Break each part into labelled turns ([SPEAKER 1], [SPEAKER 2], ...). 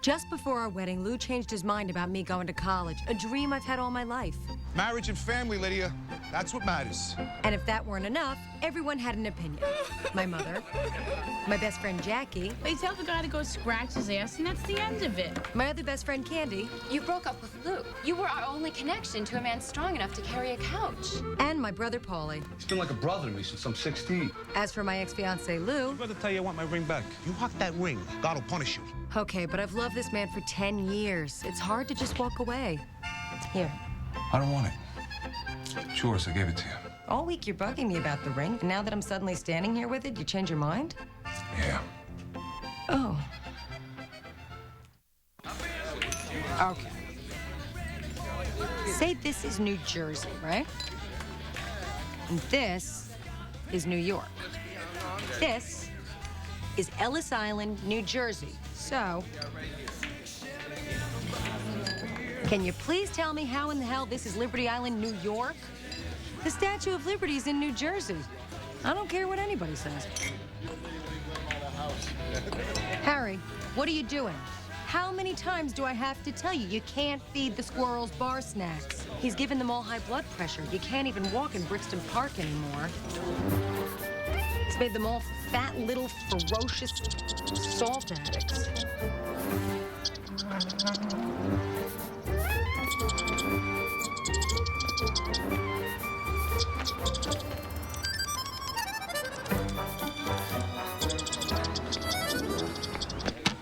[SPEAKER 1] Just before our wedding, Lou changed his mind about me going to college, a dream I've had all my life.
[SPEAKER 2] Marriage and family, Lydia. That's what matters.
[SPEAKER 1] And if that weren't enough, everyone had an opinion. My mother, my best friend Jackie.
[SPEAKER 3] They tell the guy to go scratch his ass, and that's the end of it.
[SPEAKER 1] My other best friend Candy.
[SPEAKER 4] You broke up with Lou. You were our only connection to a man strong enough to carry a couch.
[SPEAKER 1] And my brother Paulie.
[SPEAKER 5] He's been like a brother to me since I'm 16.
[SPEAKER 1] As for my ex-fiancée Lou.
[SPEAKER 6] I'd rather tell you I want my ring back.
[SPEAKER 2] You hock that ring, God will punish you.
[SPEAKER 1] Okay, but I've loved this man for 10 years. It's hard to just walk away. Here.
[SPEAKER 5] I don't want it. It's yours. I gave it to you.
[SPEAKER 1] All week you're bugging me about the ring, and now that I'm suddenly standing here with it, you change your mind?
[SPEAKER 5] Yeah.
[SPEAKER 1] Oh. Okay. Say this is New Jersey, right? And this is New York. This is Ellis Island, New Jersey. So, can you please tell me how in the hell this is Liberty Island, New York? The Statue of Liberty is in New Jersey. I don't care what anybody says. Harry, what are you doing? How many times do I have to tell you can't feed the squirrels bar snacks? He's given them all high blood pressure. You can't even walk in Brixton Park anymore. He's made them all fat, little, ferocious salt addicts.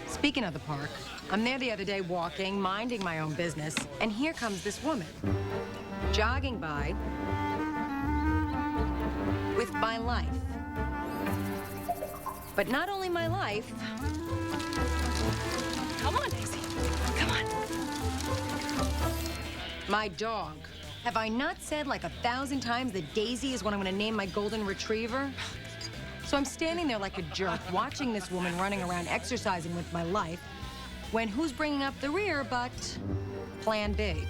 [SPEAKER 1] Speaking of the park, I'm there the other day walking, minding my own business, and here comes this woman, jogging by with my life. But not only my life. Come on, Daisy. Come on. My dog. Have I not said like 1,000 times that Daisy is what I'm gonna name my golden retriever? So I'm standing there like a jerk, watching this woman running around exercising with my life, when who's bringing up the rear but Plan B?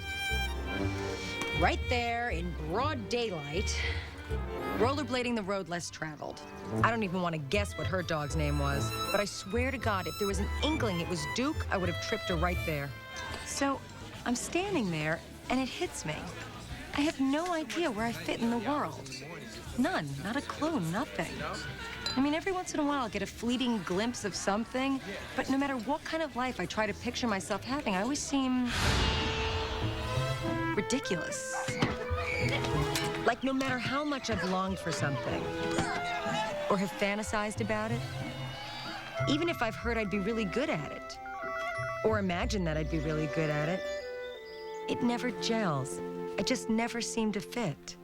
[SPEAKER 1] Right there in broad daylight, rollerblading the road less traveled. I don't even want to guess what her dog's name was, but I swear to God, if there was an inkling it was Duke, I would have tripped her right there. So I'm standing there, and it hits me. I have no idea where I fit in the world. None, not a clue, nothing. I mean, every once in a while I'll get a fleeting glimpse of something, but no matter what kind of life I try to picture myself having, I always seem ridiculous. Like no matter how much I've longed for something, or have fantasized about it, even if I've heard I'd be really good at it, or imagined that I'd be really good at it, it never gels. I just never seem to fit.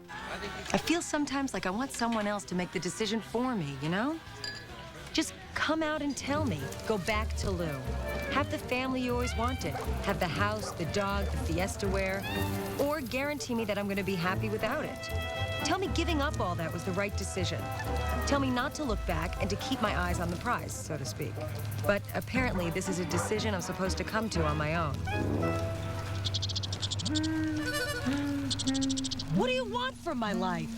[SPEAKER 1] I feel sometimes like I want someone else to make the decision for me, you know? Just come out and tell me. Go back to Lou. Have the family you always wanted. Have the house, the dog, the Fiesta wear. Or guarantee me that I'm gonna be happy without it. Tell me giving up all that was the right decision. Tell me not to look back and to keep my eyes on the prize, so to speak. But apparently this is a decision I'm supposed to come to on my own. What do you want from my life?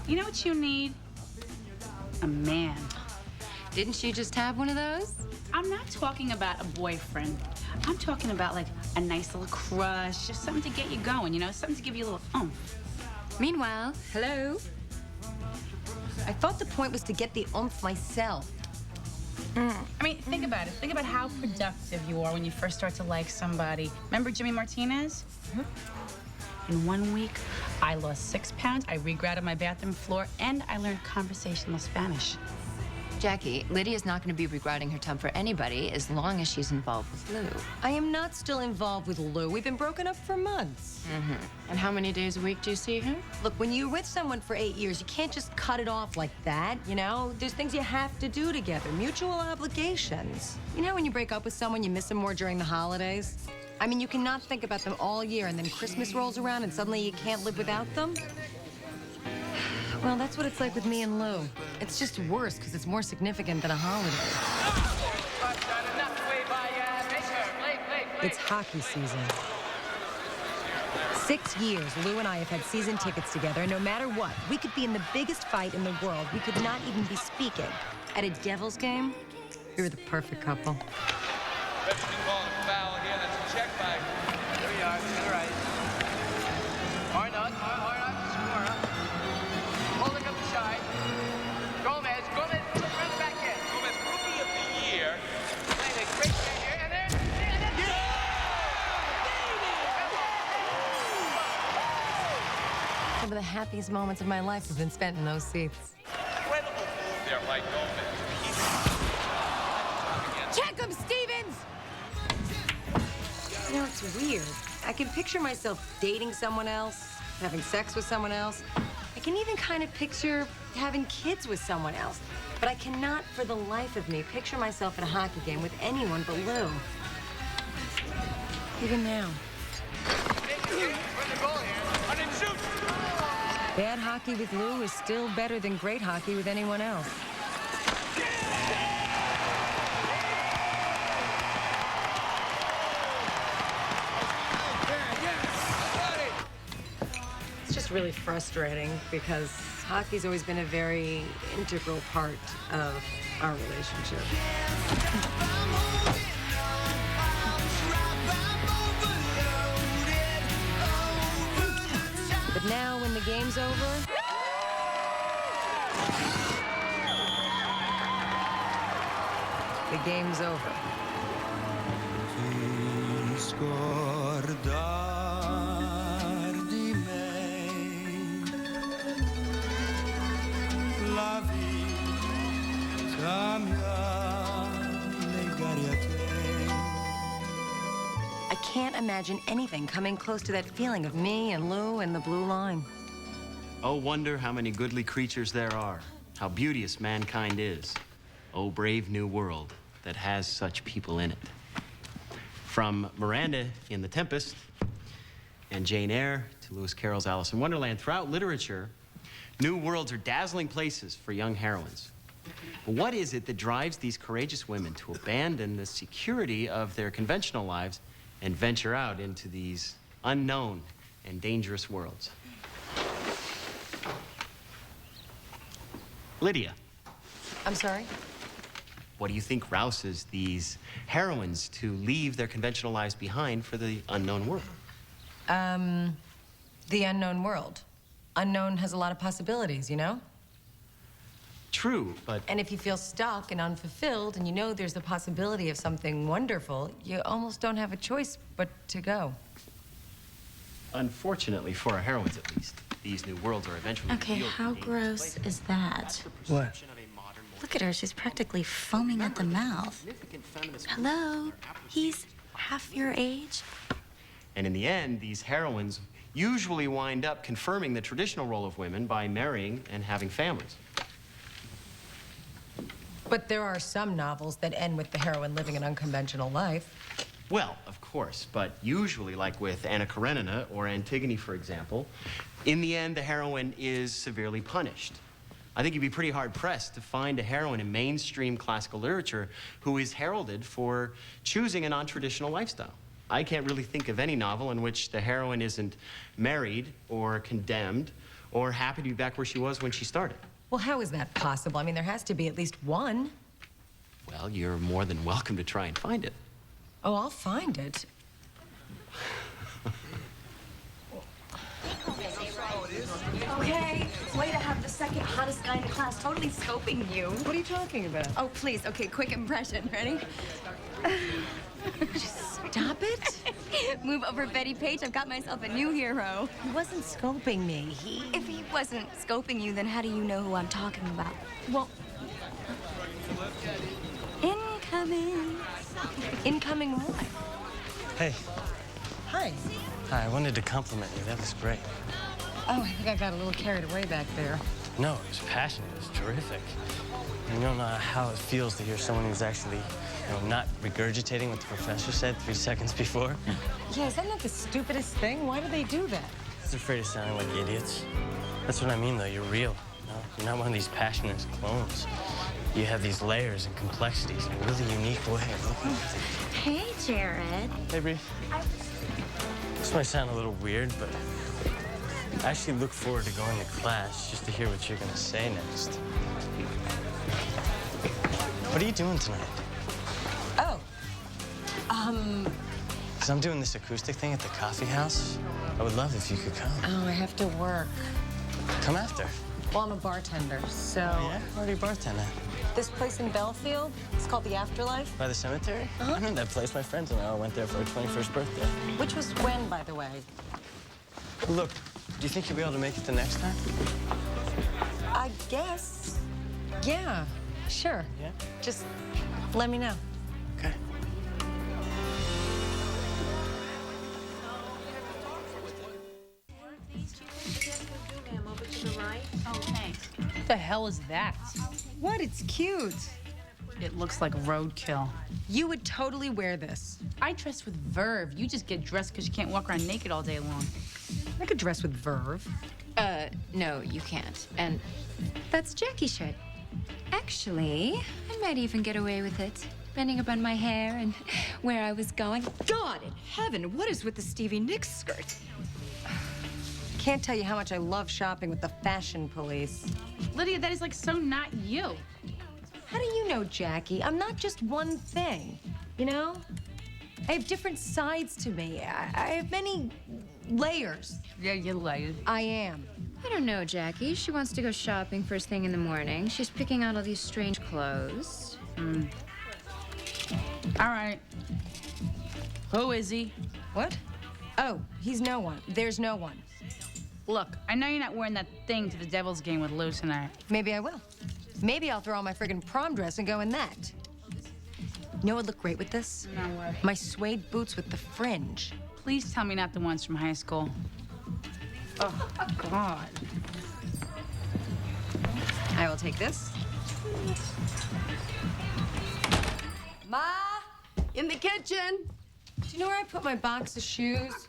[SPEAKER 3] You know what you need? A man.
[SPEAKER 4] Didn't you just have one of those?
[SPEAKER 3] I'm not talking about a boyfriend. I'm talking about like a nice little crush, just something to get you going, you know, something to give you a little oomph.
[SPEAKER 4] Meanwhile, hello?
[SPEAKER 1] I thought the point was to get the oomph myself.
[SPEAKER 3] I mean, think about it. Think about how productive you are when you first start to like somebody. Remember Jimmy Martinez? In 1 week, I lost 6 pounds, I regrouted my bathroom floor, and I learned conversational Spanish.
[SPEAKER 4] Jackie, Lydia's not going to be regretting her time for anybody as long as she's involved with Lou.
[SPEAKER 1] I am not still involved with Lou. We've been broken up for months.
[SPEAKER 4] And how many days a week do you see him?
[SPEAKER 1] Look, when you're with someone for 8 years, you can't just cut it off like that, you know? There's things you have to do together, mutual obligations. You know when you break up with someone, you miss them more during the holidays? I mean, you cannot think about them all year, and then Christmas rolls around and suddenly you can't live without them? Well, that's what it's like with me and Lou. It's just worse because it's more significant than a holiday. It's hockey season. 6 years, Lou and I have had season tickets together, and no matter what, we could be in the biggest fight in the world. We could not even be speaking. At a Devils game, we were the perfect couple.
[SPEAKER 6] Referee calling a foul here. That's a check by. Here we are. To the right. Arnott. Score. Holding up the side. Gomez. Bring it back in. Gomez, rookie of the year. Playing a great game here. And there.
[SPEAKER 1] Some of the happiest moments of my life have been spent in those seats.
[SPEAKER 6] Incredible move there by Gomez.
[SPEAKER 1] Check him, Stevens! You know, it's weird. I can picture myself dating someone else, having sex with someone else. I can even kind of picture having kids with someone else. But I cannot, for the life of me, picture myself at a hockey game with anyone but Lou. Even now. Bad hockey with Lou is still better than great hockey with anyone else. It's just really frustrating because hockey's always been a very integral part of our relationship. But now, when the game's over, the game's over. I can't imagine anything coming close to that feeling of me and Lou and the blue line.
[SPEAKER 7] Oh, wonder how many goodly creatures there are, how beauteous mankind is. Oh, brave new world that has such people in it. From Miranda in The Tempest and Jane Eyre to Lewis Carroll's Alice in Wonderland, throughout literature, new worlds are dazzling places for young heroines. But what is it that drives these courageous women to abandon the security of their conventional lives and venture out into these unknown and dangerous worlds? Lydia.
[SPEAKER 1] I'm sorry?
[SPEAKER 7] What do you think rouses these heroines to leave their conventional lives behind for the unknown world?
[SPEAKER 1] The unknown world. Unknown has a lot of possibilities, you know?
[SPEAKER 7] True, but...
[SPEAKER 1] And if you feel stuck and unfulfilled and you know there's the possibility of something wonderful, you almost don't have a choice but to go.
[SPEAKER 7] Unfortunately, for our heroines at least, these new worlds are eventually
[SPEAKER 8] Okay,
[SPEAKER 7] revealed
[SPEAKER 8] how
[SPEAKER 7] to be dangerous
[SPEAKER 8] gross
[SPEAKER 7] places.
[SPEAKER 8] is that?
[SPEAKER 7] What?
[SPEAKER 8] Look at her, she's practically foaming at the mouth. Hello, he's half your age.
[SPEAKER 7] And in the end, these heroines usually wind up confirming the traditional role of women by marrying and having families.
[SPEAKER 1] But there are some novels that end with the heroine living an unconventional life.
[SPEAKER 7] Well, of course, but usually, like with Anna Karenina or Antigone, for example, in the end, the heroine is severely punished. I think you'd be pretty hard-pressed to find a heroine in mainstream classical literature who is heralded for choosing a non-traditional lifestyle. I can't really think of any novel in which the heroine isn't married or condemned or happy to be back where she was when she started.
[SPEAKER 1] Well, how is that possible? I mean, there has to be at least one.
[SPEAKER 7] Well, you're more than welcome to try and find it.
[SPEAKER 1] Oh, I'll find it.
[SPEAKER 9] Okay, way to have the second hottest guy in the class totally scoping you.
[SPEAKER 1] What are you talking about?
[SPEAKER 9] Oh, please. Okay, quick impression. Ready?
[SPEAKER 1] Stop it.
[SPEAKER 9] Move over, Betty Page. I've got myself a new hero.
[SPEAKER 1] He wasn't scoping me.
[SPEAKER 9] If he wasn't scoping you, then how do you know who I'm talking about?
[SPEAKER 1] Well,
[SPEAKER 8] Incoming.
[SPEAKER 1] Incoming what?
[SPEAKER 10] Hey.
[SPEAKER 1] Hi.
[SPEAKER 10] Hi, I wanted to compliment you. That was great.
[SPEAKER 1] Oh, I think I got a little carried away back there.
[SPEAKER 10] No, it was passionate. It was terrific. You don't know how it feels to hear someone who's actually, not regurgitating what the professor said 3 seconds before.
[SPEAKER 1] Yeah, isn't that the stupidest thing? Why do they do that?
[SPEAKER 10] They're afraid of sounding like idiots. That's what I mean, though. You're real. You're not one of these passionate clones. You have these layers and complexities in a really unique way of looking at things.
[SPEAKER 8] Hey, Jared.
[SPEAKER 10] Hey, Bree. This might sound a little weird, but I actually look forward to going to class just to hear what you're going to say next. What are you doing tonight?
[SPEAKER 1] Oh.
[SPEAKER 10] Because I'm doing this acoustic thing at the coffee house. I would love if you could come.
[SPEAKER 1] Oh, I have to work.
[SPEAKER 10] Come after.
[SPEAKER 1] Well, I'm a bartender, so...
[SPEAKER 10] Oh, yeah? Where do you bartend at?
[SPEAKER 1] This place in Belfield, it's called The Afterlife.
[SPEAKER 10] By the cemetery? I know that place. My friends and I all went there for our 21st birthday.
[SPEAKER 1] Which was when, by the way?
[SPEAKER 10] Look, do you think you'll be able to make it the next time?
[SPEAKER 1] I guess. Yeah, sure.
[SPEAKER 10] Yeah?
[SPEAKER 1] Just let me know.
[SPEAKER 10] Okay.
[SPEAKER 3] Oh, thanks. What the hell is that?
[SPEAKER 1] What? It's cute.
[SPEAKER 3] It looks like roadkill.
[SPEAKER 1] You would totally wear this.
[SPEAKER 3] I dress with verve. You just get dressed because you can't walk around naked all day long.
[SPEAKER 1] I could dress with verve.
[SPEAKER 4] No, you can't. And that's Jackie's shirt. Actually, I might even get away with it, depending upon my hair and where I was going.
[SPEAKER 1] God in heaven, what is with the Stevie Nicks skirt? Can't tell you how much I love shopping with the fashion police.
[SPEAKER 3] Lydia, that is like so not you.
[SPEAKER 1] How do you know, Jackie? I'm not just one thing, you know? I have different sides to me. I have many layers.
[SPEAKER 3] Yeah, you're like.
[SPEAKER 1] I am.
[SPEAKER 4] I don't know, Jackie. She wants to go shopping first thing in the morning. She's picking out all these strange clothes.
[SPEAKER 3] All right. Who is he?
[SPEAKER 1] What? Oh, he's no one. There's no one.
[SPEAKER 3] Look, I know you're not wearing that thing to the Devil's game with Lou tonight.
[SPEAKER 1] Maybe I will. Maybe I'll throw on my friggin' prom dress and go in that. You know what would look great with this?
[SPEAKER 3] No way.
[SPEAKER 1] My suede boots with the fringe.
[SPEAKER 3] Please tell me not the ones from high school. Oh, God.
[SPEAKER 1] I will take this. Ma, in the kitchen. Do you know where I put my box of shoes?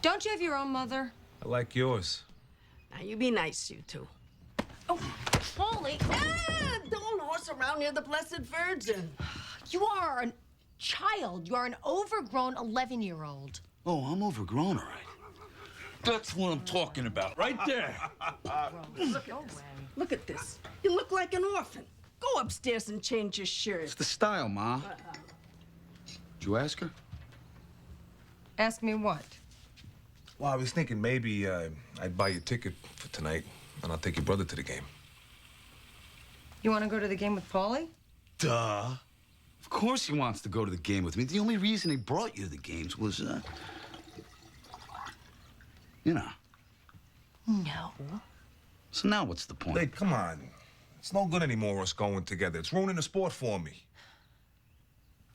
[SPEAKER 1] Don't you have your own mother?
[SPEAKER 5] I like yours.
[SPEAKER 11] Now, you be nice, you two.
[SPEAKER 1] Oh, Polly.
[SPEAKER 11] Don't horse around near the Blessed Virgin.
[SPEAKER 1] You are a child. You are an overgrown 11-year-old.
[SPEAKER 12] Oh, I'm overgrown, all right. That's what I'm talking about, right there.
[SPEAKER 11] Look at this. You look like an orphan. Go upstairs and change your shirt.
[SPEAKER 12] It's the style, Ma. Did you ask her?
[SPEAKER 1] Ask me what?
[SPEAKER 5] Well, I was thinking maybe I'd buy you a ticket for tonight, and I'll take your brother to the game.
[SPEAKER 1] You want to go to the game with Paulie?
[SPEAKER 12] Duh. Of course he wants to go to the game with me. The only reason he brought you to the games was, you know.
[SPEAKER 1] No.
[SPEAKER 12] So now what's the point?
[SPEAKER 5] Hey, come on. It's no good anymore us going together. It's ruining the sport for me.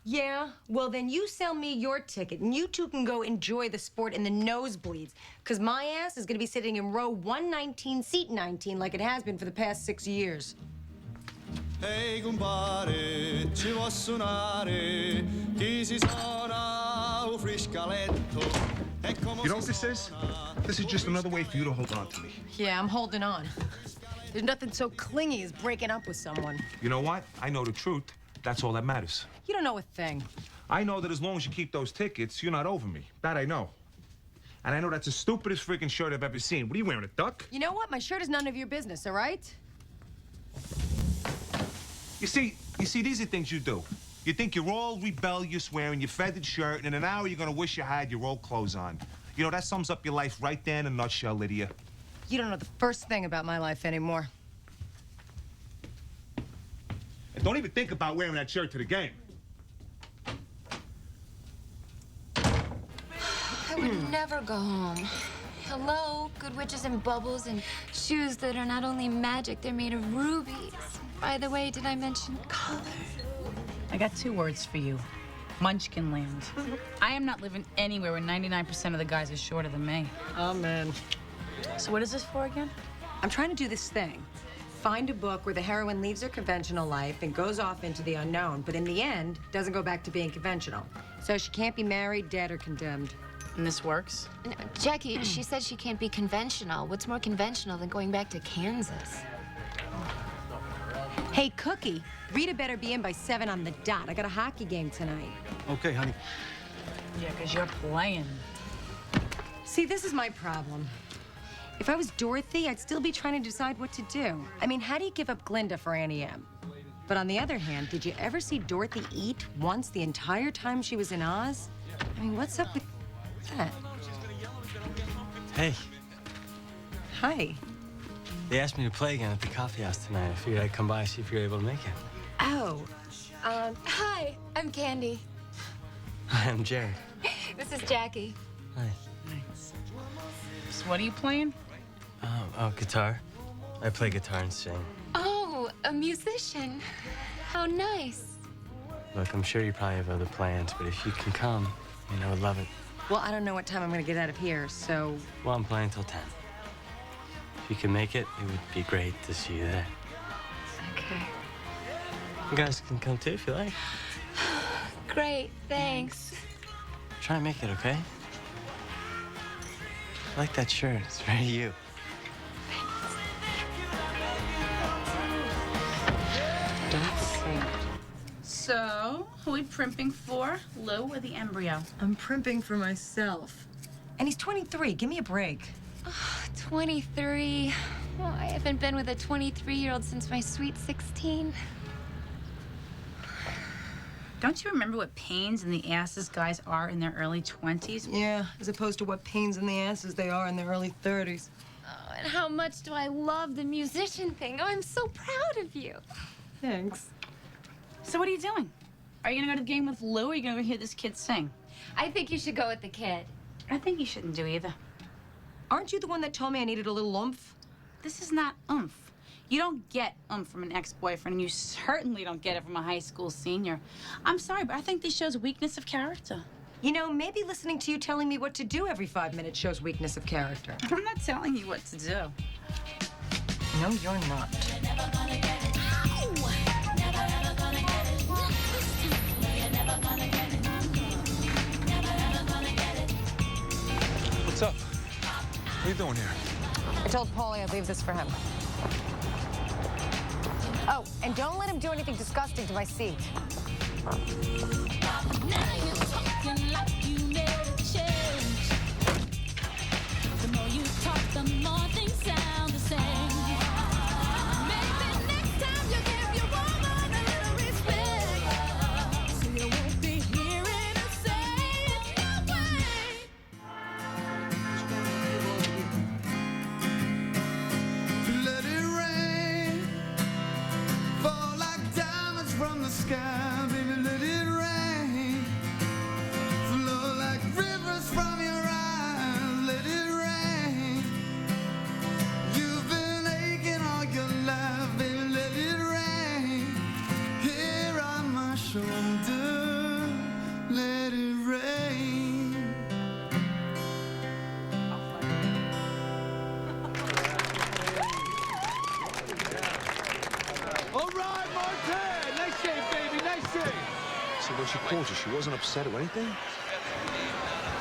[SPEAKER 1] Yeah? Well, then you sell me your ticket, and you two can go enjoy the sport in the nosebleeds, because my ass is going to be sitting in row 119, seat 19, like it has been for the past 6 years.
[SPEAKER 13] Ehi compare, ci posso suonare, chi si suona un friscaletto.
[SPEAKER 2] You know what this is? This is just another way for you to hold on to me.
[SPEAKER 1] Yeah, I'm holding on. There's nothing so clingy as breaking up with someone.
[SPEAKER 5] You know what? I know the truth. That's all that matters.
[SPEAKER 1] You don't know a thing.
[SPEAKER 5] I know that as long as you keep those tickets, you're not over me. That I know. And I know that's the stupidest freaking shirt I've ever seen. What are you wearing, a duck?
[SPEAKER 1] You know what? My shirt is none of your business, all right?
[SPEAKER 5] You see, these are things you do. You think you're all rebellious wearing your feathered shirt, and in an hour you're gonna wish you had your old clothes on. You know, that sums up your life right there in a nutshell, Lydia.
[SPEAKER 1] You don't know the first thing about my life anymore.
[SPEAKER 5] And don't even think about wearing that shirt to the game.
[SPEAKER 4] I would never go home. hello. Good witches and bubbles and shoes that are not only magic, they're made of rubies. By the way, did I mention color?
[SPEAKER 3] I got 2 words for you. Munchkin land. I am not living anywhere where 99% of the guys are shorter than me.
[SPEAKER 1] Oh, man.
[SPEAKER 3] So what is this for again?
[SPEAKER 1] I'm trying to do this thing. Find a book where the heroine leaves her conventional life and goes off into the unknown, but in the end, doesn't go back to being conventional. So she can't be married, dead, or condemned.
[SPEAKER 3] And this works?
[SPEAKER 4] No, Jackie, she said she can't be conventional. What's more conventional than going back to Kansas?
[SPEAKER 1] Hey, Cookie, Rita better be in by 7 on the dot. I got a hockey game tonight.
[SPEAKER 12] Okay, honey.
[SPEAKER 3] Yeah, because you're playing.
[SPEAKER 1] See, this is my problem. If I was Dorothy, I'd still be trying to decide what to do. I mean, how do you give up Glinda for Annie M? But on the other hand, did you ever see Dorothy eat once the entire time she was in Oz? I mean, what's up with that?
[SPEAKER 10] Hey,
[SPEAKER 1] Hi.
[SPEAKER 10] they asked me to play again at the coffee house tonight. I figured I'd come by, see if you're able to make it.
[SPEAKER 1] Oh,
[SPEAKER 4] Hi, I'm Candy.
[SPEAKER 10] Hi, I'm Jared.
[SPEAKER 4] This is Jackie.
[SPEAKER 10] Hi.
[SPEAKER 3] So what are you playing?
[SPEAKER 10] Oh, guitar. I play guitar and sing.
[SPEAKER 4] Oh, a musician. How nice.
[SPEAKER 10] Look, I'm sure you probably have other plans, but if you can come, I would love it.
[SPEAKER 1] well, I don't know what time I'm gonna get out of here, so...
[SPEAKER 10] Well, I'm playing till 10. If you can make it, it would be great to see you there.
[SPEAKER 4] Okay.
[SPEAKER 10] You guys can come too if you like.
[SPEAKER 4] Great, thanks.
[SPEAKER 10] Try and make it, okay? I like that shirt. It's very you.
[SPEAKER 3] So, who are we primping for? Lou or the embryo?
[SPEAKER 1] I'm primping for myself. And he's 23. Give me a break.
[SPEAKER 4] 23. Oh, I haven't been with a 23-year-old since my sweet 16.
[SPEAKER 3] Don't you remember what pains in the asses guys are in their early 20s?
[SPEAKER 1] Yeah, as opposed to what pains in the asses they are in their early 30s.
[SPEAKER 4] Oh, and how much do I love the musician thing. Oh, I'm so proud of you.
[SPEAKER 1] Thanks.
[SPEAKER 3] So what are you doing? Are you gonna go to the game with Lou or are you gonna go hear this kid sing?
[SPEAKER 4] I think you should go with the kid.
[SPEAKER 3] I think you shouldn't do either.
[SPEAKER 1] Aren't you the one that told me I needed a little oomph?
[SPEAKER 3] This is not oomph. You don't get oomph from an ex-boyfriend, and you certainly don't get it from a high school senior. I'm sorry, but I think this shows weakness of character.
[SPEAKER 1] You know, maybe listening to you telling me what to do every 5 minutes shows weakness of character.
[SPEAKER 3] I'm not telling you what to do.
[SPEAKER 1] No, you're not.
[SPEAKER 2] What's up? What are you doing here?
[SPEAKER 1] I told Paulie I'd leave this for him. Oh, and don't let him do anything disgusting to my seat.
[SPEAKER 13] Let it rain, fall like diamonds from the sky, baby. Let it rain, flow like rivers from your eyes. Let it rain. You've been aching all your life, baby. Let it rain. Here on my shoulder, let it rain.
[SPEAKER 6] All right, Martin. Nice save, baby. Nice save.
[SPEAKER 2] So when she called you, she wasn't upset or anything?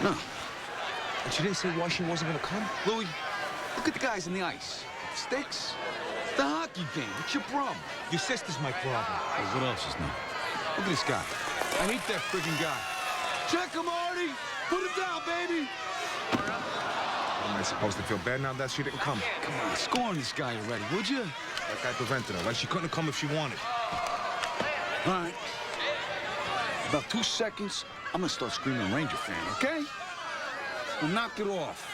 [SPEAKER 12] No.
[SPEAKER 2] And she didn't say why she wasn't gonna come?
[SPEAKER 12] Louis, look at the guys on the ice. Sticks. The hockey game. What's your problem?
[SPEAKER 5] Your sister's my problem.
[SPEAKER 12] Hey, what else is new? Look at this guy. I hate that friggin' guy. Check him, Artie. Put him down, baby.
[SPEAKER 2] Am I supposed to feel bad now that she didn't come?
[SPEAKER 12] Come on, score on this guy already, would you?
[SPEAKER 2] That guy prevented her, right? She couldn't have come if she wanted.
[SPEAKER 12] All right. About 2 seconds, I'm gonna start screaming Ranger fan, okay? We'll knock it off.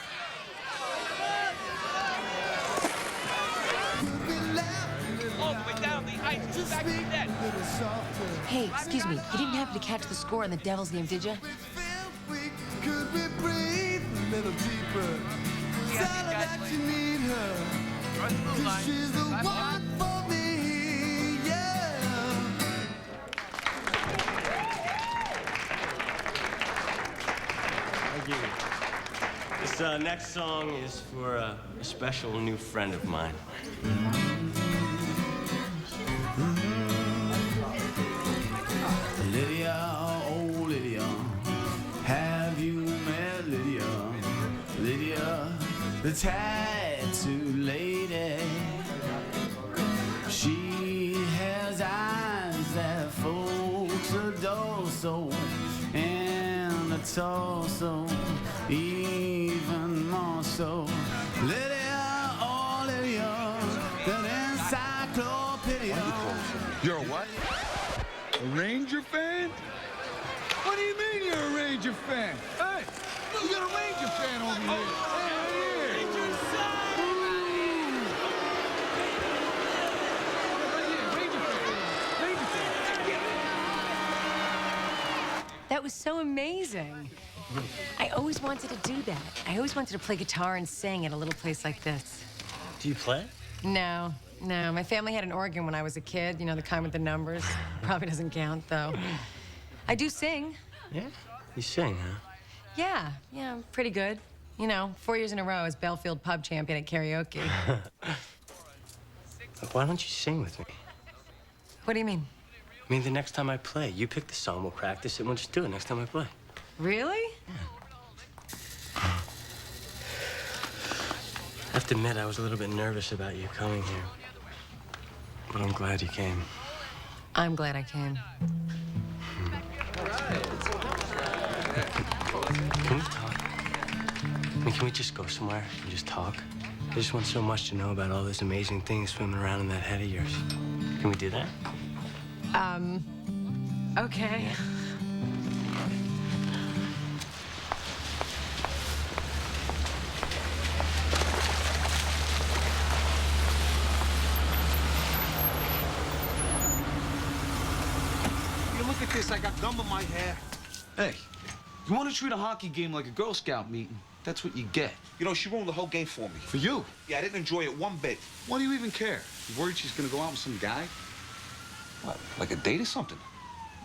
[SPEAKER 6] All the way down the ice, back to the net.
[SPEAKER 1] Hey, excuse me. You didn't happen to catch the score in the Devil's game, did you?
[SPEAKER 13] Could we breathe a little deeper?
[SPEAKER 6] we
[SPEAKER 13] Tell
[SPEAKER 6] have
[SPEAKER 13] her
[SPEAKER 6] these guys
[SPEAKER 13] that
[SPEAKER 6] playing.
[SPEAKER 13] you need her.
[SPEAKER 6] Run the move
[SPEAKER 13] 'Cause she's the one for me, yeah.
[SPEAKER 10] Thank you. This next song is for a special new friend of mine.
[SPEAKER 13] Lydia, oh Lydia, have you met Lydia? Lydia, the tattoo lady. She has eyes that folks adore so, and a torso even more so. Lydia, oh Lydia, that encyclopedia.
[SPEAKER 12] You're a what? A Ranger fan? What do you mean you're a Ranger fan? Hey, we got a Ranger fan over here. Hey, Ranger
[SPEAKER 1] That was so amazing. I always wanted to do that. I always wanted to play guitar and sing at a little place like this.
[SPEAKER 10] Do you play?
[SPEAKER 1] No. My family had an organ when I was a kid, you know, the kind with the numbers. Probably doesn't count, though. I do sing.
[SPEAKER 10] Yeah? You sing, huh?
[SPEAKER 1] Yeah, I'm pretty good. You know, 4 years in a row as Belfield pub champion at karaoke.
[SPEAKER 10] Why don't you sing with me?
[SPEAKER 1] What do you mean?
[SPEAKER 10] I mean, the next time I play, you pick the song, we'll practice it, and we'll just do it next time I play.
[SPEAKER 1] Really?
[SPEAKER 10] I have to admit, I was a little bit nervous about you coming here. But I'm glad you came.
[SPEAKER 1] I'm glad I came.
[SPEAKER 10] Can we talk? I mean, can we just go somewhere and just talk? I just want so much to know about all those amazing things swimming around in that head of yours. Can we do that?
[SPEAKER 1] Okay.
[SPEAKER 10] Yeah.
[SPEAKER 5] You look at this, I got gum in my hair.
[SPEAKER 12] Hey, you want to treat a hockey game like a Girl Scout meeting? That's what you get.
[SPEAKER 5] You know, she ruined the whole game for me.
[SPEAKER 12] For you?
[SPEAKER 5] Yeah, I didn't enjoy it one bit.
[SPEAKER 12] Why do you even care? You worried she's gonna go out with some guy?
[SPEAKER 5] What, like a date or something?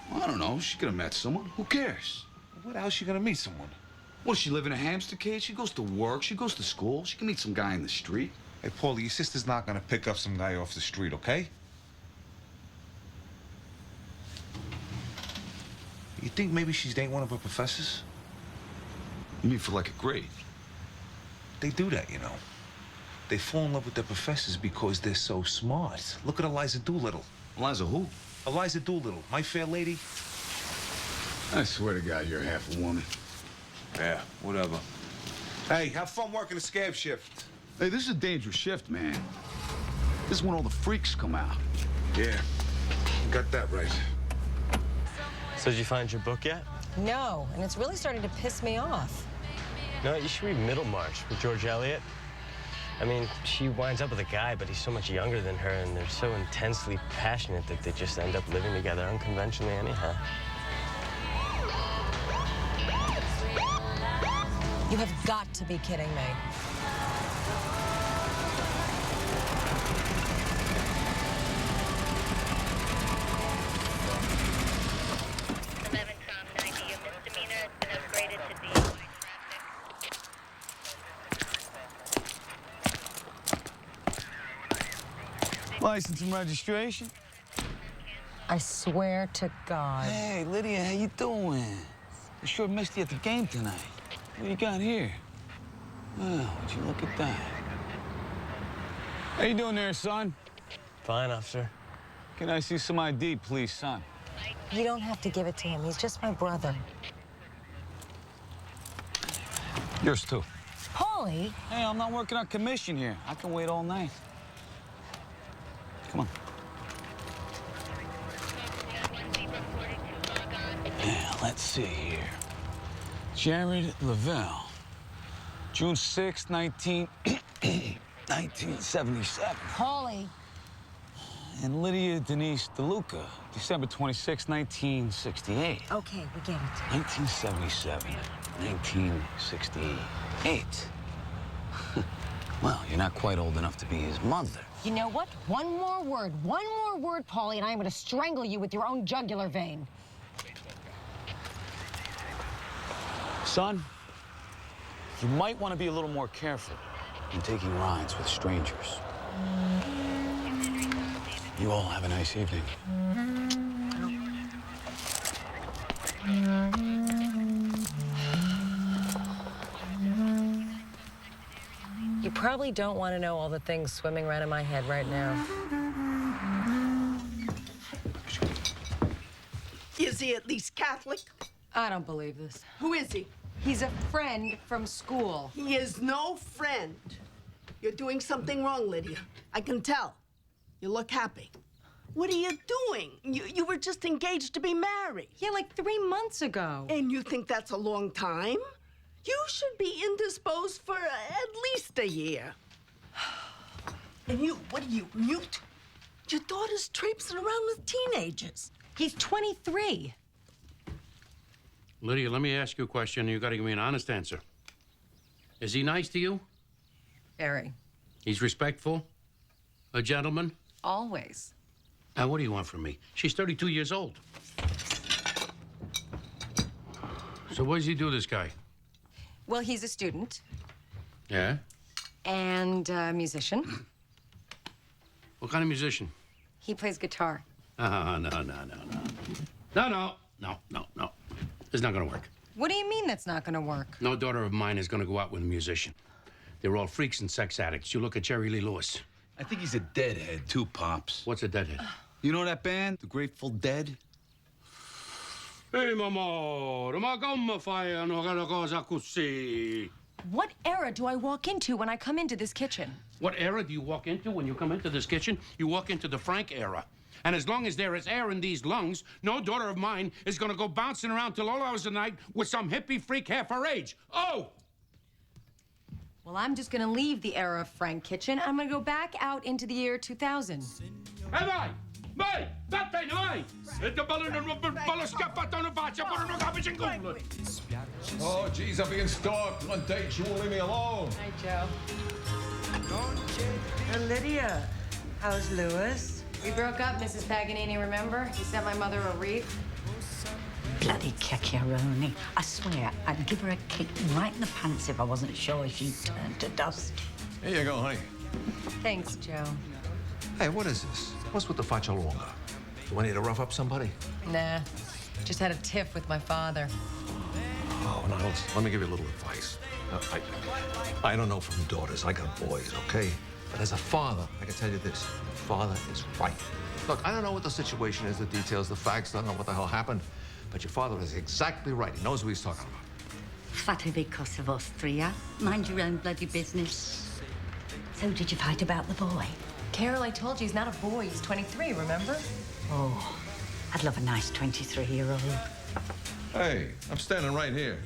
[SPEAKER 12] Well, I don't know. She could have met someone. Who cares?
[SPEAKER 5] Where the hell's she gonna meet someone?
[SPEAKER 12] What, does she live in a hamster cage? She goes to work. She goes to school. She can meet some guy in the street.
[SPEAKER 5] Hey, Paulie, your sister's not gonna pick up some guy off the street, okay? You think maybe she's dating one of her professors?
[SPEAKER 12] You mean for like a grade?
[SPEAKER 5] They do that, you know. They fall in love with their professors because they're so smart. Look at Eliza Doolittle.
[SPEAKER 12] Eliza who?
[SPEAKER 5] Eliza Doolittle, My Fair Lady.
[SPEAKER 12] I swear to God, you're half a woman.
[SPEAKER 5] Yeah, whatever. Hey, have fun working the scab shift.
[SPEAKER 12] Hey, this is a dangerous shift, man. This is when all the freaks come out.
[SPEAKER 5] Yeah, you got that right.
[SPEAKER 10] So did you find your book yet?
[SPEAKER 1] No, and it's really starting to piss me off.
[SPEAKER 10] No, you should read Middlemarch with George Eliot. I mean, she winds up with a guy, but he's so much younger than her, and they're so intensely passionate that they just end up living together unconventionally anyhow.
[SPEAKER 1] You have got to be kidding me.
[SPEAKER 12] License and registration?
[SPEAKER 1] I swear to God.
[SPEAKER 12] Hey, Lydia, how you doing? I sure missed you at the game tonight. What you got here? Oh, would you look at that? How you doing there, son?
[SPEAKER 10] Fine, officer.
[SPEAKER 12] Can I see some ID, please, son?
[SPEAKER 1] You don't have to give it to him. He's just my brother.
[SPEAKER 12] Yours, too.
[SPEAKER 1] Paulie?
[SPEAKER 12] Hey, I'm not working on commission here. I can wait all night. Come on. Yeah, let's see here. Jared Lavelle, June 6, 1977.
[SPEAKER 1] Paulie.
[SPEAKER 12] And Lydia Denise DeLuca, December 26, 1968.
[SPEAKER 1] Okay, we get it.
[SPEAKER 12] 1977, 1968.
[SPEAKER 14] Well, you're not quite old enough to be his mother.
[SPEAKER 1] You know what? One more word, Paulie, and I'm gonna strangle you with your own jugular vein.
[SPEAKER 14] Son, you might want to be a little more careful in taking rides with strangers. You all have a nice evening.
[SPEAKER 1] You probably don't want to know all the things swimming around in my head right now.
[SPEAKER 11] Is he at least Catholic?
[SPEAKER 1] I don't believe this.
[SPEAKER 11] Who is he?
[SPEAKER 1] He's a friend from school.
[SPEAKER 11] He is no friend. You're doing something wrong, Lydia. I can tell. You look happy. What are you doing? You were just engaged to be married.
[SPEAKER 1] Yeah, like 3 months ago.
[SPEAKER 11] And you think that's a long time? You should be indisposed for at least a year. And you, what are you, mute? Your daughter's traipsing around with teenagers.
[SPEAKER 1] He's 23.
[SPEAKER 15] Lydia, let me ask you a question, and you got to give me an honest answer. Is he nice to you?
[SPEAKER 1] Very.
[SPEAKER 15] He's respectful? A gentleman?
[SPEAKER 1] Always.
[SPEAKER 15] Now, what do you want from me? She's 32 years old. So what does he do, this guy?
[SPEAKER 1] Well, he's a student
[SPEAKER 15] Yeah?
[SPEAKER 1] and a musician.
[SPEAKER 15] What kind of musician?
[SPEAKER 1] He plays guitar.
[SPEAKER 15] No. It's not gonna work.
[SPEAKER 1] What do you mean that's not gonna work?
[SPEAKER 15] No daughter of mine is gonna go out with a musician. They're all freaks and sex addicts. You look at Jerry Lee Lewis.
[SPEAKER 12] I think he's a deadhead, too, Pops.
[SPEAKER 15] What's a deadhead?
[SPEAKER 12] You know that band, The Grateful Dead?
[SPEAKER 15] Hey, amore, ma come fai una cosa così?
[SPEAKER 1] What era do I walk into when I come into this kitchen?
[SPEAKER 15] What era do you walk into when you come into this kitchen? You walk into the Frank era. And as long as there is air in these lungs, no daughter of mine is gonna go bouncing around till all hours of the night with some hippie freak half her age. Oh!
[SPEAKER 1] Well, I'm just gonna leave the era of Frank Kitchen. I'm gonna go back out into the year 2000.
[SPEAKER 15] Hey, vai, vattene, vai! E te ballo scappato una faccia, pure non capisci in culo.
[SPEAKER 16] Oh, geez, I'm being stalked. On dates, you won't leave me alone.
[SPEAKER 1] Hi, Joe.
[SPEAKER 17] Lydia, how's Louis?
[SPEAKER 1] We broke up, Mrs. Paganini, remember? He sent my mother a wreath.
[SPEAKER 17] Bloody cacchiaroni. I swear, I'd give her a kick right in the pants if I wasn't sure she'd turn to dust.
[SPEAKER 16] Here you go, honey.
[SPEAKER 1] Thanks, Joe.
[SPEAKER 18] Hey, what is this? What's with the faccia longa? Do I need to rough up somebody?
[SPEAKER 1] Nah, just had a tiff with my father.
[SPEAKER 18] Oh, now, let me give you a little advice. I don't know from daughters. I got boys, okay? But as a father, I can tell you this. Father is right. Look, I don't know what the situation is, the details, the facts. I don't know what the hell happened. But your father is exactly right. He knows what he's talking about.
[SPEAKER 17] Fatevi Kosovo, mind your own bloody business. So did you fight about the boy?
[SPEAKER 1] Carol, I told you he's not a boy. He's 23, remember?
[SPEAKER 17] Oh, I'd love a nice 23-year-old.
[SPEAKER 16] Hey, I'm standing right here.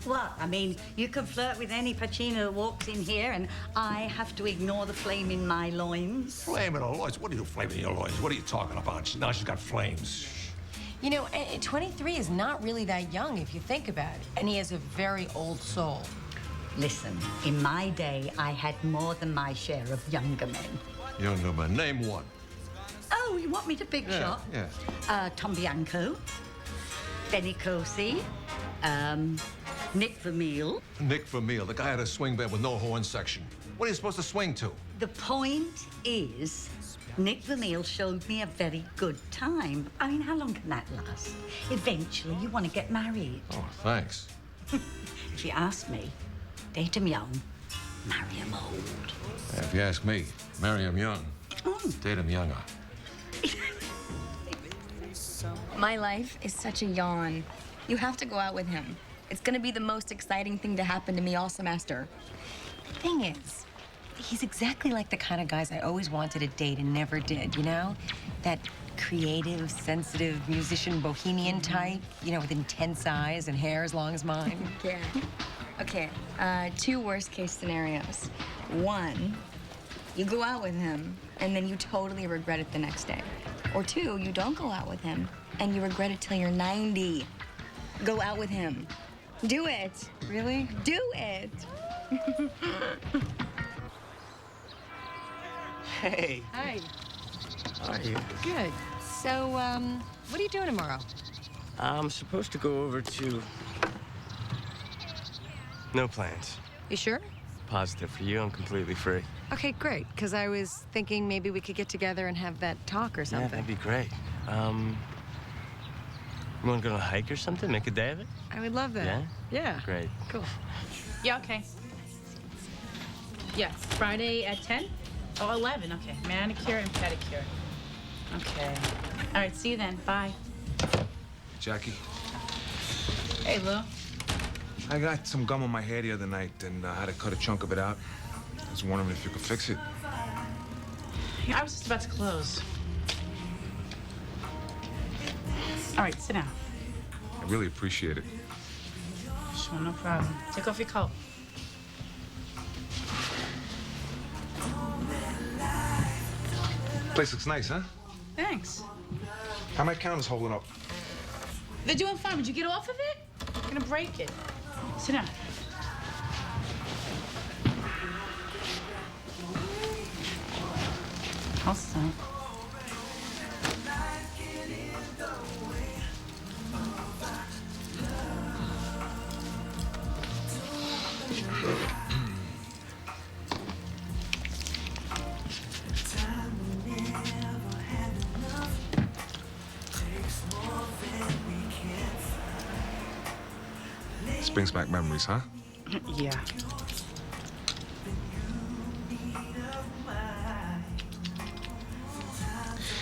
[SPEAKER 17] What? I mean, you can flirt with any Pacino who walks in here, and I have to ignore the flame in my loins.
[SPEAKER 18] Flame in her loins? What are you flaming in your loins? What are you talking about? Now she's got flames.
[SPEAKER 1] You know, 23 is not really that young if you think about it. And he has a very old soul.
[SPEAKER 17] Listen, in my day, I had more than my share of younger men.
[SPEAKER 16] Younger man, name one.
[SPEAKER 17] Oh, you want me to big shot?
[SPEAKER 16] Yeah.
[SPEAKER 17] Tom Bianco, Benny Cosi, Nick Vermeil.
[SPEAKER 18] Nick Vermeil, the guy had a swing band with no horn section. What are you supposed to swing to?
[SPEAKER 17] The point is, Nick Vermeil showed me a very good time. I mean, how long can that last? Eventually, you want to get married.
[SPEAKER 16] Oh, thanks.
[SPEAKER 17] If you ask me, date him young, marry him old.
[SPEAKER 16] Yeah, if you ask me, marry him young, date him younger.
[SPEAKER 19] My life is such a yawn. You have to go out with him. It's gonna be the most exciting thing to happen to me all semester.
[SPEAKER 1] The thing is, he's exactly like the kind of guys I always wanted to date and never did, you know? That creative, sensitive, musician, bohemian type, you know, with intense eyes and hair as long as mine.
[SPEAKER 19] Yeah. Okay, two worst-case scenarios. One, you go out with him, and then you totally regret it the next day. Or two, you don't go out with him, and you regret it till you're 90. Go out with him. Do it.
[SPEAKER 1] Really?
[SPEAKER 19] Do it.
[SPEAKER 10] Hey.
[SPEAKER 1] Hi.
[SPEAKER 10] How are you?
[SPEAKER 1] Good. So, what are you doing tomorrow?
[SPEAKER 10] I'm supposed to go over to... No plans.
[SPEAKER 1] You sure?
[SPEAKER 10] Positive for you, I'm completely free.
[SPEAKER 1] Okay, great. Because I was thinking maybe we could get together and have that talk or
[SPEAKER 10] Yeah,
[SPEAKER 1] something.
[SPEAKER 10] that'd be great. You want to go on a hike or something? Make a day of it?
[SPEAKER 1] I would love that.
[SPEAKER 10] Yeah?
[SPEAKER 1] Yeah.
[SPEAKER 10] Great.
[SPEAKER 1] Cool.
[SPEAKER 3] Yeah, okay. Yes, Friday at 10? Oh, 11, okay. Manicure and pedicure. Okay. All right, see you then. Bye.
[SPEAKER 2] Jackie,
[SPEAKER 3] Hey, Lou.
[SPEAKER 2] I got some gum on my hair the other night and I had to cut a chunk of it out. I was wondering if you could fix it.
[SPEAKER 3] Yeah, I was just about to close. All right, sit down.
[SPEAKER 2] I really appreciate it.
[SPEAKER 3] Sure, no problem. Take off your coat.
[SPEAKER 2] Place looks nice, huh?
[SPEAKER 3] Thanks.
[SPEAKER 2] How my counters holding up?
[SPEAKER 3] They're doing fine. Would you get off of it? You're gonna break it. Sit down. I'll sign.
[SPEAKER 2] This brings back memories, huh?
[SPEAKER 3] Yeah.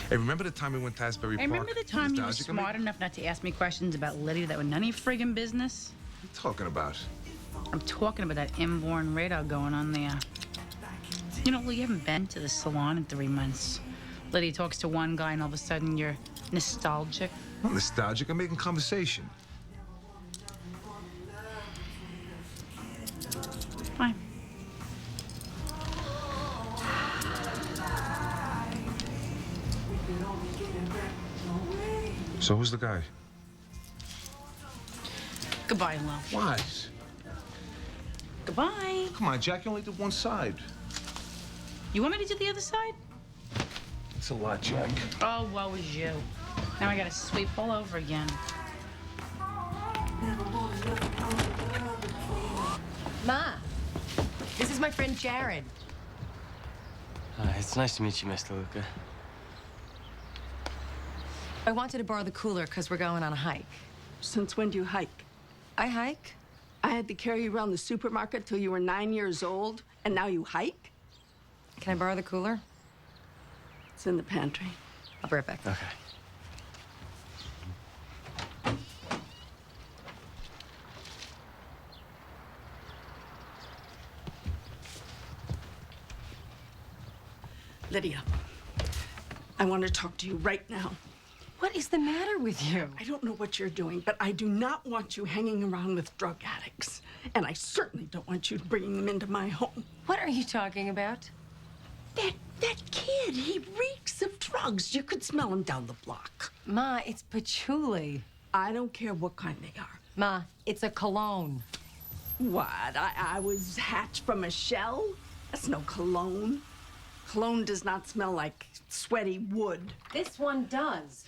[SPEAKER 2] Hey, remember the time we went to Asbury
[SPEAKER 3] Hey,
[SPEAKER 2] Park?
[SPEAKER 3] remember the time you were
[SPEAKER 2] Nostalgic of me?
[SPEAKER 3] smart enough not to ask me questions about Lydia that were none of your friggin' business?
[SPEAKER 2] What are you talking about?
[SPEAKER 3] I'm talking about that inborn radar going on there. You know, Lou, you haven't been to the salon in 3 months. Lydia talks to one guy and all of a sudden you're nostalgic.
[SPEAKER 2] I'm nostalgic. I'm making conversation.
[SPEAKER 3] Fine.
[SPEAKER 2] So who's the guy?
[SPEAKER 3] Goodbye, Lou.
[SPEAKER 2] What?
[SPEAKER 3] Goodbye.
[SPEAKER 2] Come on, Jack. You only did one side.
[SPEAKER 3] You want me to do the other side?
[SPEAKER 2] It's a lot, Jack.
[SPEAKER 3] Oh, woe is you. Now I gotta sweep all over again.
[SPEAKER 1] Ma, this is my friend Jared.
[SPEAKER 10] It's nice to meet you, Mr. Luca.
[SPEAKER 1] I wanted to borrow the cooler because we're going on a hike.
[SPEAKER 11] Since when do you hike?
[SPEAKER 1] I hike?
[SPEAKER 11] I had to carry you around the supermarket till you were 9 years old, and now you hike?
[SPEAKER 1] Can I borrow the cooler?
[SPEAKER 11] It's in the pantry.
[SPEAKER 1] I'll be right back.
[SPEAKER 10] Okay.
[SPEAKER 11] Lydia, I want to talk to you right now.
[SPEAKER 1] What is the matter with you?
[SPEAKER 11] I don't know what you're doing, but I do not want you hanging around with drug addicts. And I certainly don't want you bringing them into my home.
[SPEAKER 1] What are you talking about?
[SPEAKER 11] That kid, he reeks of drugs. You could smell him down the block.
[SPEAKER 1] Ma, it's patchouli.
[SPEAKER 11] I don't care what kind they are.
[SPEAKER 1] Ma, it's a cologne.
[SPEAKER 11] What? I was hatched from a shell? That's no cologne. Cologne does not smell like sweaty wood.
[SPEAKER 1] This one does.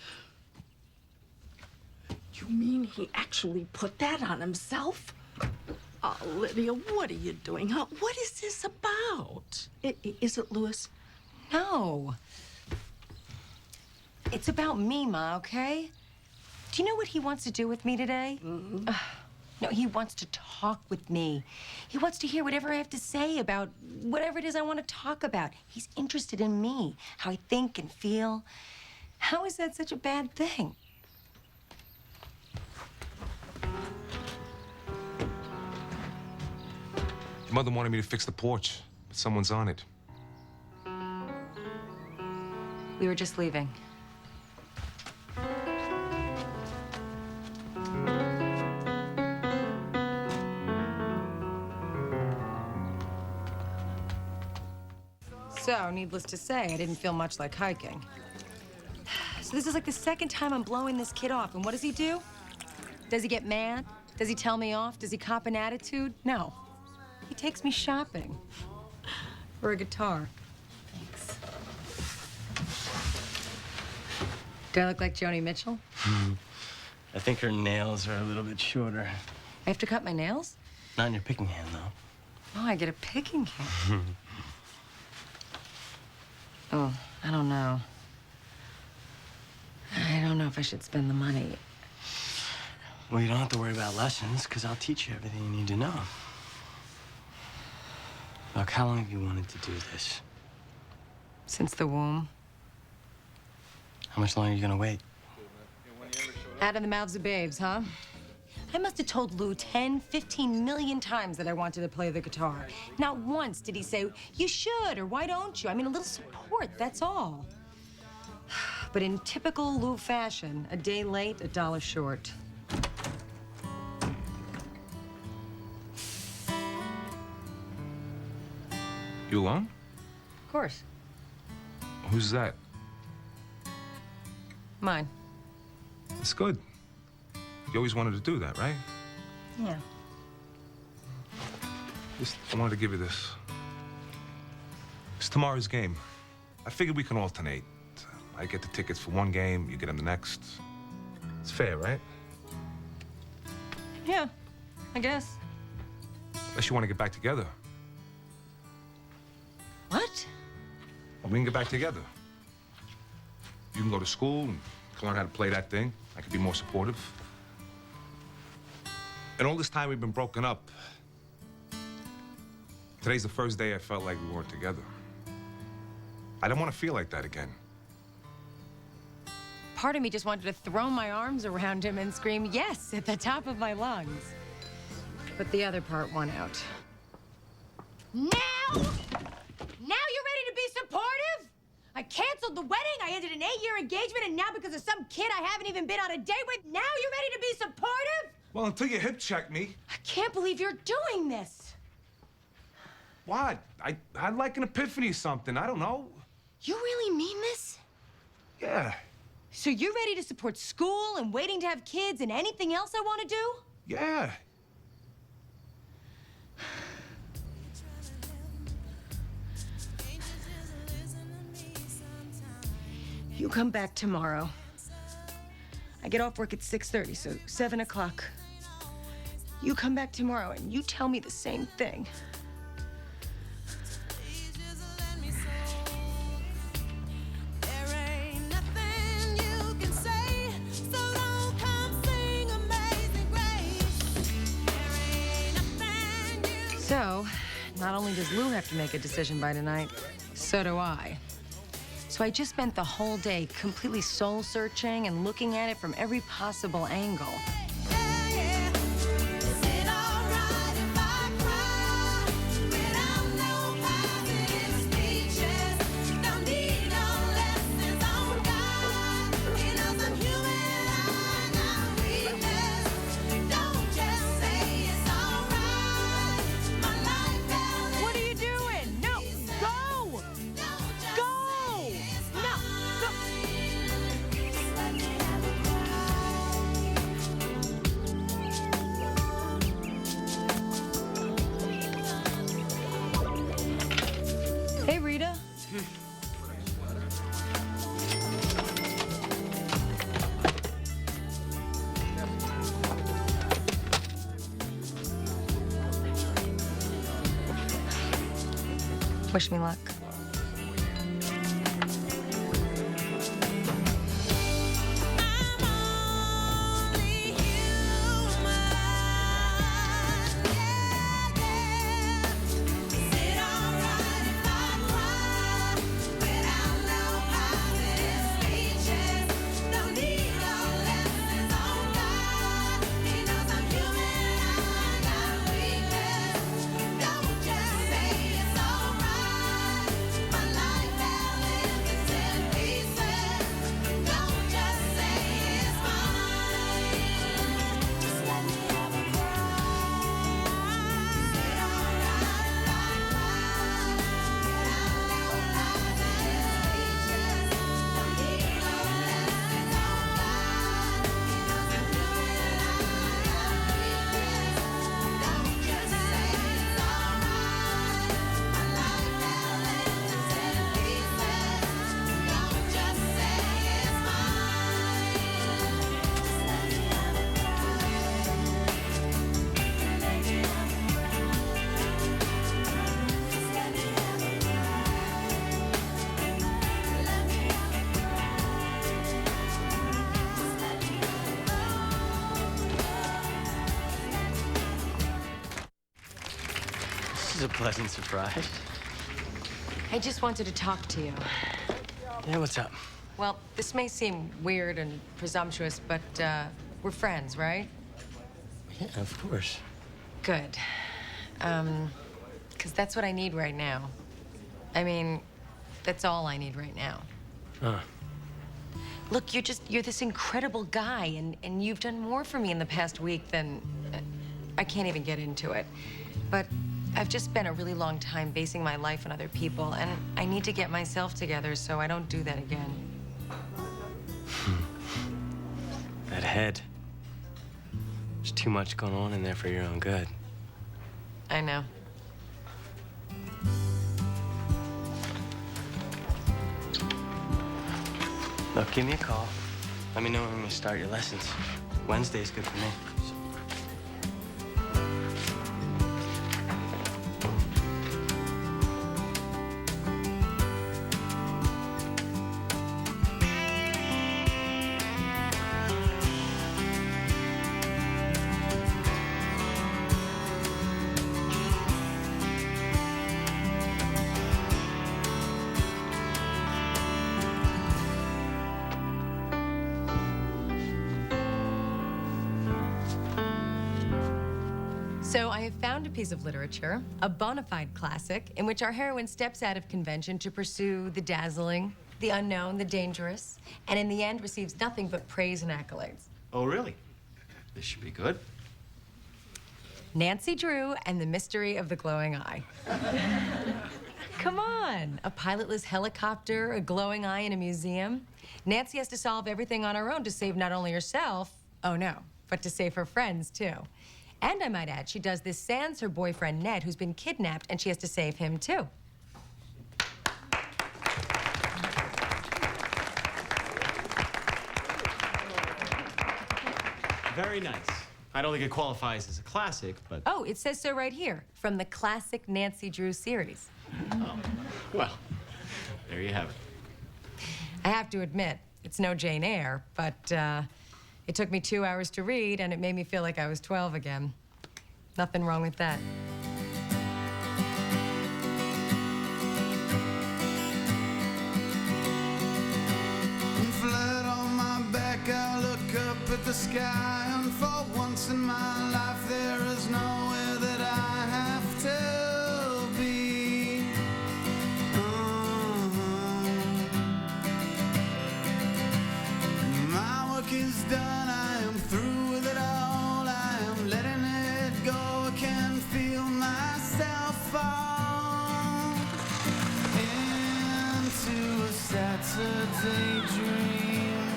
[SPEAKER 11] You mean he actually put that on himself? Oh, Lydia, what are you doing, huh? What is this about? Is it Louis?
[SPEAKER 1] No. It's about me, Ma, okay? Do you know what he wants to do with me today? No, he wants to talk with me. He wants to hear whatever I have to say about whatever it is I want to talk about. He's interested in me, how I think and feel. How is that such a bad thing?
[SPEAKER 2] Your mother wanted me to fix the porch, but someone's on it.
[SPEAKER 1] We were just leaving. So, needless to say, I didn't feel much like hiking. So this is like the second time I'm blowing this kid off, and what does he do? Does he get mad? Does he tell me off? Does he cop an attitude? No. He takes me shopping for a guitar. Thanks. Do I look like Joni Mitchell?
[SPEAKER 10] I think her nails are a little bit shorter.
[SPEAKER 1] I have to cut my nails?
[SPEAKER 10] Not in your picking hand, though.
[SPEAKER 1] Oh, I get a picking hand. Oh, I don't know. I don't know if I should spend the money.
[SPEAKER 10] Well, you don't have to worry about lessons, because I'll teach you everything you need to know. Look, how long have you wanted to do this?
[SPEAKER 1] Since the womb.
[SPEAKER 10] How much longer are you gonna wait?
[SPEAKER 1] Out of the mouths of babes, huh? I must have told Lou 10, 15 million times that I wanted to play the guitar. Not once did he say, you should, or why don't you? I mean, a little support, that's all. But in typical Lou fashion, a day late, $1 short.
[SPEAKER 2] You alone?
[SPEAKER 1] Of course.
[SPEAKER 2] Who's that?
[SPEAKER 1] Mine.
[SPEAKER 2] It's good. You always wanted to do that, right?
[SPEAKER 1] Yeah.
[SPEAKER 2] I wanted to give you this. It's tomorrow's game. I figured we can alternate. I get the tickets for one game, you get them the next. It's fair, right?
[SPEAKER 1] Yeah, I guess.
[SPEAKER 2] Unless you want to get back together.
[SPEAKER 1] What?
[SPEAKER 2] Well, we can get back together. You can go to school and learn how to play that thing. I could be more supportive. And all this time we've been broken up. Today's the first day I felt like we weren't together. I don't want to feel like that again.
[SPEAKER 1] Part of me just wanted to throw my arms around him and scream yes at the top of my lungs. But the other part won out. Now? Now you're ready to be supportive? I canceled the wedding, I ended an 8-year engagement, and now because of some kid I haven't even been on a date with, now you're ready to be supportive?
[SPEAKER 2] Well, until you hip check me.
[SPEAKER 1] I can't believe you're doing this.
[SPEAKER 2] What? I had like an epiphany or something. I don't know.
[SPEAKER 1] You really mean this?
[SPEAKER 2] Yeah.
[SPEAKER 1] So you're ready to support school and waiting to have kids and anything else I want to do?
[SPEAKER 2] Yeah.
[SPEAKER 1] You come back tomorrow. I get off work at 6:30, so 7 o'clock. You come back tomorrow and you tell me the same thing. So, not only does Lou have to make a decision by tonight, so do I. So I just spent the whole day completely soul-searching and looking at it from every possible angle. What are you doing? No, go! Go! No, go! Hey, Rita. Wish me luck.
[SPEAKER 10] is a pleasant surprise.
[SPEAKER 1] I just wanted to talk to you.
[SPEAKER 10] Yeah, what's up?
[SPEAKER 1] Well, this may seem weird and presumptuous, but we're friends, right?
[SPEAKER 10] Yeah, of course.
[SPEAKER 1] Good. 'Cause that's what I need right now. I mean, that's all I need right now.
[SPEAKER 10] Huh.
[SPEAKER 1] Look, you're this incredible guy, and you've done more for me in the past week than... I can't even get into it. But I've just spent a really long time basing my life on other people, and I need to get myself together so I don't do that again.
[SPEAKER 10] That head. There's too much going on in there for your own good.
[SPEAKER 1] I know.
[SPEAKER 10] Look, give me a call. Let me know when you start your lessons. Wednesday's good for me.
[SPEAKER 1] So I have found a piece of literature, a bona fide classic, in which our heroine steps out of convention to pursue the dazzling, the unknown, the dangerous, and in the end receives nothing but praise and accolades.
[SPEAKER 7] Oh, really? This should be good.
[SPEAKER 1] Nancy Drew and the Mystery of the Glowing Eye. Come on, a pilotless helicopter, a glowing eye in a museum. Nancy has to solve everything on her own to save not only herself, oh no, but to save her friends too. And I might add, she does this sans her boyfriend Ned, who's been kidnapped, and she has to save him too.
[SPEAKER 7] Very nice. I don't think it qualifies as a classic, but...
[SPEAKER 1] Oh, it says so right here, from the classic Nancy Drew series.
[SPEAKER 7] Oh, well, there you have it.
[SPEAKER 1] I have to admit, it's no Jane Eyre, but it took me 2 hours to read, and it made me feel like I was 12 again. Nothing wrong with that.
[SPEAKER 13] Flat on my back, I look up at the sky, and for once in my life, there is nowhere that I have to be. My work is done, I am through with it all, I am letting it go, I can feel myself fall into a Saturday dream.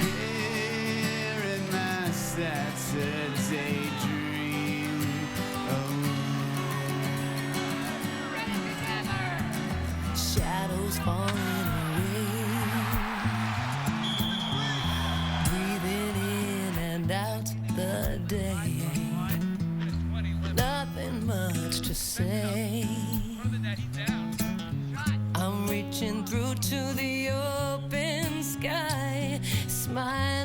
[SPEAKER 13] Here in my Saturday dream.
[SPEAKER 20] Shadows falling away, breathing in and out the day. Nothing much to say. I'm reaching through to the open sky, smiling.